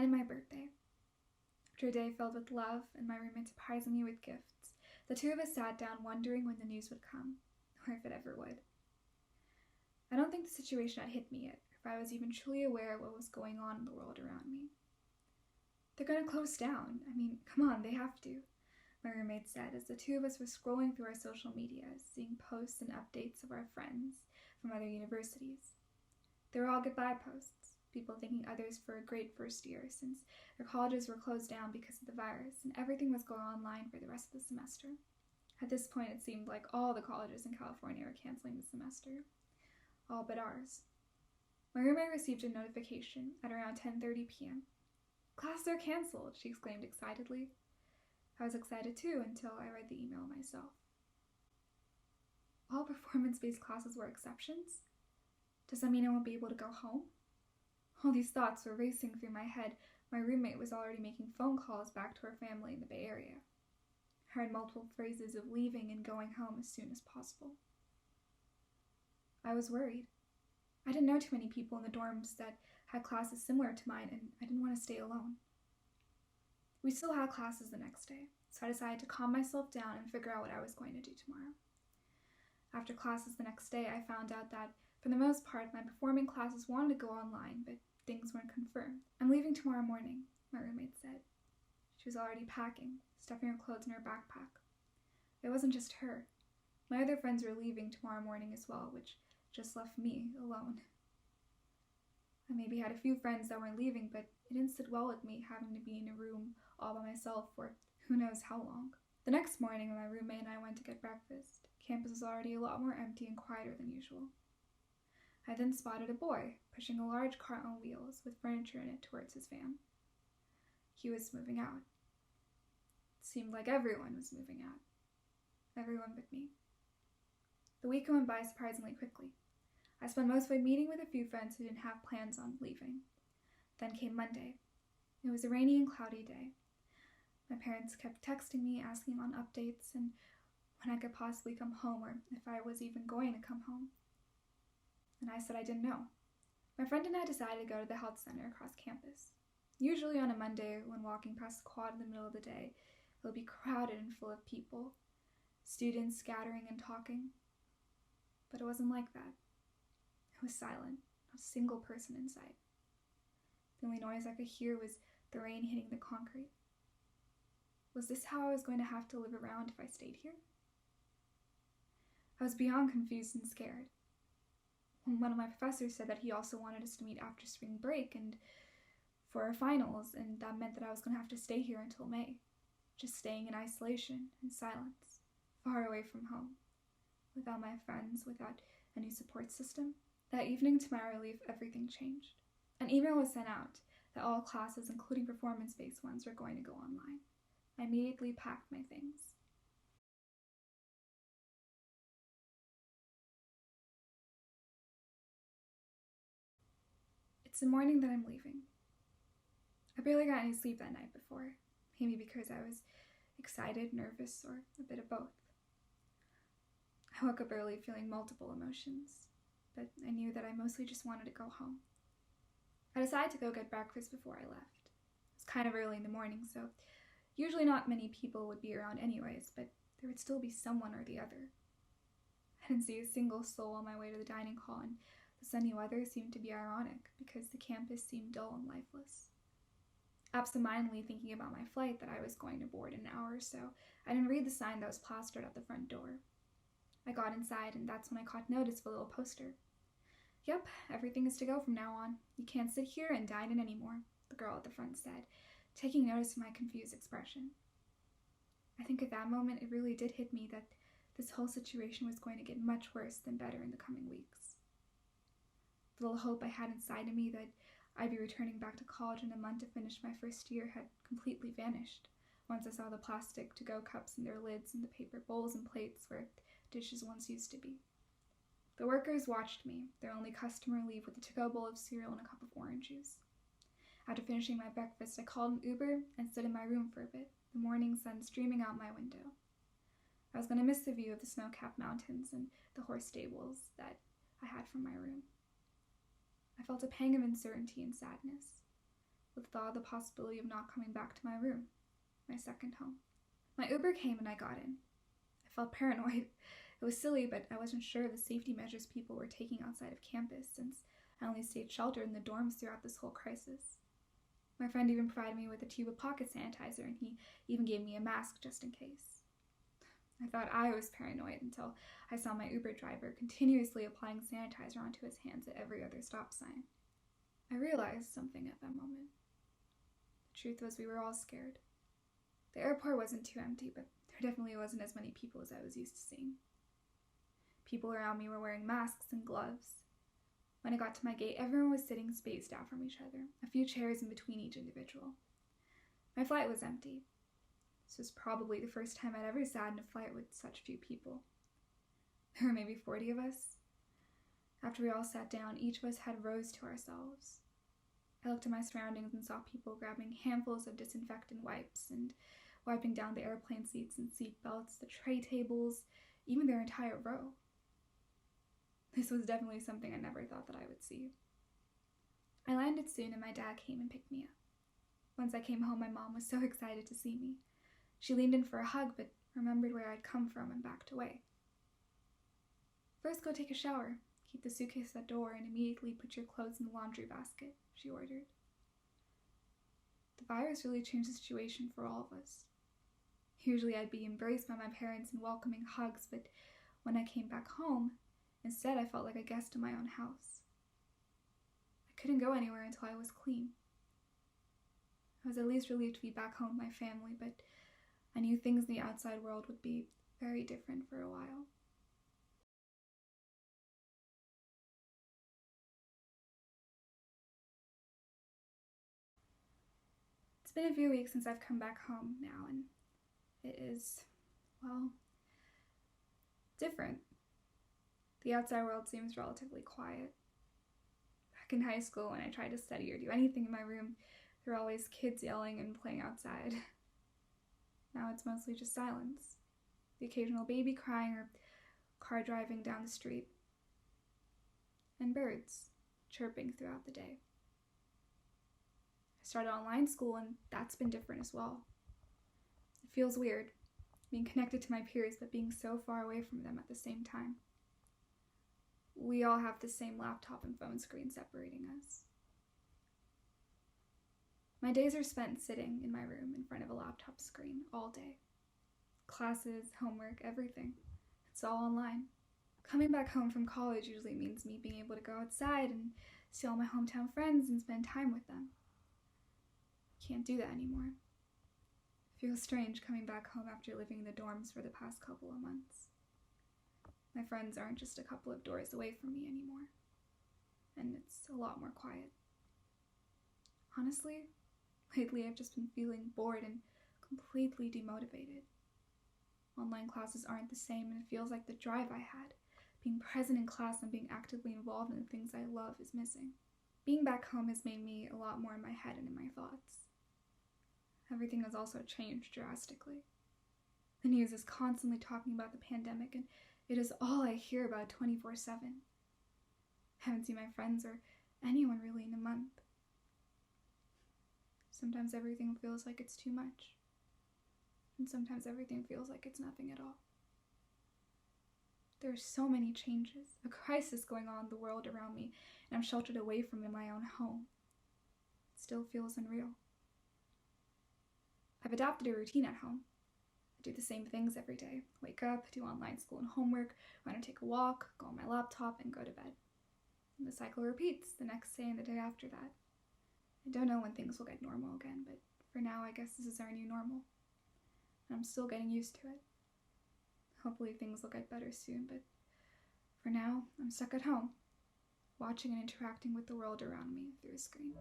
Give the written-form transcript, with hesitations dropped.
then my birthday. After a day filled with love and my roommate surprising me with gifts, the two of us sat down wondering when the news would come, or if it ever would. I don't think the situation had hit me yet, or if I was even truly aware of what was going on in the world around me. They're going to close down. I mean, come on, they have to, my roommate said as the two of us were scrolling through our social media, seeing posts and updates of our friends from other universities. They were all goodbye posts, people thanking others for a great first year since their colleges were closed down because of the virus and everything was going online for the rest of the semester. At this point, it seemed like all the colleges in California were canceling the semester, all but ours. My roommate received a notification at around 10:30 p.m. "Classes are canceled," she exclaimed excitedly. I was excited too until I read the email myself. All performance-based classes were exceptions? Does that mean I won't be able to go home? All these thoughts were racing through my head. My roommate was already making phone calls back to her family in the Bay Area. I heard multiple phrases of leaving and going home as soon as possible. I was worried. I didn't know too many people in the dorms that had classes similar to mine, and I didn't want to stay alone. We still had classes the next day, so I decided to calm myself down and figure out what I was going to do tomorrow. After classes the next day, I found out that, for the most part, my performing classes wanted to go online, but things weren't confirmed. "I'm leaving tomorrow morning," my roommate said. She was already packing, stuffing her clothes in her backpack. It wasn't just her. My other friends were leaving tomorrow morning as well, which just left me alone. I maybe had a few friends that weren't leaving, but it didn't sit well with me having to be in a room all by myself for who knows how long. The next morning, when my roommate and I went to get breakfast, campus was already a lot more empty and quieter than usual. I then spotted a boy pushing a large cart on wheels with furniture in it towards his van. He was moving out. It seemed like everyone was moving out. Everyone but me. The week went by surprisingly quickly. I spent most of my meeting with a few friends who didn't have plans on leaving. Then came Monday. It was a rainy and cloudy day. My parents kept texting me, asking on updates and when I could possibly come home or if I was even going to come home. And I said I didn't know. My friend and I decided to go to the health center across campus. Usually on a Monday, when walking past the quad in the middle of the day, it would be crowded and full of people, students scattering and talking. But it wasn't like that. It was silent, not a single person in sight. The only noise I could hear was the rain hitting the concrete. Was this how I was going to have to live around if I stayed here? I was beyond confused and scared. One of my professors said that he also wanted us to meet after spring break and for our finals, and that meant that I was going to have to stay here until May, just staying in isolation and silence, far away from home, without my friends, without any support system. That evening, to my relief, everything changed. An email was sent out that all classes, including performance-based ones, were going to go online. I immediately packed my things. It's the morning that I'm leaving. I barely got any sleep that night before, maybe because I was excited, nervous, or a bit of both. I woke up early feeling multiple emotions, but I knew that I mostly just wanted to go home. I decided to go get breakfast before I left. It was kind of early in the morning, so usually not many people would be around anyways, but there would still be someone or the other. I didn't see a single soul on my way to the dining hall, and the sunny weather seemed to be ironic because the campus seemed dull and lifeless. Absent-mindedly thinking about my flight that I was going to board in an hour or so, I didn't read the sign that was plastered at the front door. I got inside, and that's when I caught notice of a little poster. "Yep, everything is to go from now on. You can't sit here and dine in anymore," the girl at the front said, taking notice of my confused expression. I think at that moment it really did hit me that this whole situation was going to get much worse than better in the coming weeks. The little hope I had inside of me that I'd be returning back to college in a month to finish my first year had completely vanished once I saw the plastic to-go cups and their lids and the paper bowls and plates where dishes once used to be. The workers watched me, their only customer, leave with a to-go bowl of cereal and a cup of orange juice. After finishing my breakfast, I called an Uber and stood in my room for a bit, the morning sun streaming out my window. I was going to miss the view of the snow-capped mountains and the horse stables that I had from my room. I felt a pang of uncertainty and sadness. with the thought of the possibility of not coming back to my room, my second home. My Uber came and I got in. I felt paranoid. It was silly, but I wasn't sure of the safety measures people were taking outside of campus, since I only stayed sheltered in the dorms throughout this whole crisis. My friend even provided me with a tube of pocket sanitizer, and he even gave me a mask just in case. I thought I was paranoid until I saw my Uber driver continuously applying sanitizer onto his hands at every other stop sign. I realized something at that moment. The truth was we were all scared. The airport wasn't too empty, but there definitely wasn't as many people as I was used to seeing. People around me were wearing masks and gloves. When I got to my gate, everyone was sitting spaced out from each other, a few chairs in between each individual. My flight was empty. This was probably the first time I'd ever sat in a flight with such few people. There were maybe 40 of us. After we all sat down, each of us had rows to ourselves. I looked at my surroundings and saw people grabbing handfuls of disinfectant wipes and wiping down the airplane seats and seat belts, the tray tables, even their entire row. This was definitely something I never thought that I would see. I landed soon and my dad came and picked me up. Once I came home, my mom was so excited to see me. She leaned in for a hug, but remembered where I'd come from and backed away. "First, go take a shower. Keep the suitcase at the door and immediately put your clothes in the laundry basket," she ordered. The virus really changed the situation for all of us. Usually I'd be embraced by my parents in welcoming hugs, but when I came back home, instead I felt like a guest in my own house. I couldn't go anywhere until I was clean. I was at least relieved to be back home with my family, but I knew things in the outside world would be very different for a while. It's been a few weeks since I've come back home now, and it is, well, different. The outside world seems relatively quiet. Back in high school, when I tried to study or do anything in my room, there were always kids yelling and playing outside. Now it's mostly just silence. The occasional baby crying or car driving down the street. And birds chirping throughout the day. I started online school and that's been different as well. It feels weird, being connected to my peers but being so far away from them at the same time. We all have the same laptop and phone screen separating us. My days are spent sitting in my room in front of a laptop screen all day. Classes, homework, everything. It's all online. Coming back home from college usually means me being able to go outside and see all my hometown friends and spend time with them. Can't do that anymore. It feels strange coming back home after living in the dorms for the past couple of months. My friends aren't just a couple of doors away from me anymore. And it's a lot more quiet. Honestly, lately I've just been feeling bored and completely demotivated. Online classes aren't the same and it feels like the drive I had. Being present in class and being actively involved in the things I love is missing. Being back home has made me a lot more in my head and in my thoughts. Everything has also changed drastically. The news is constantly talking about the pandemic and it is all I hear about 24/7. I haven't seen my friends or anyone really in a month. Sometimes everything feels like it's too much. And sometimes everything feels like it's nothing at all. There are so many changes, a crisis going on in the world around me, and I'm sheltered away from in my own home. It still feels unreal. I've adopted a routine at home. I do the same things every day. Wake up, do online school and homework, run or take a walk, go on my laptop, and go to bed. And the cycle repeats the next day and the day after that. I don't know when things will get normal again, but for now I guess this is our new normal. And I'm still getting used to it. Hopefully things will get better soon, but for now, I'm stuck at home, watching and interacting with the world around me through a screen.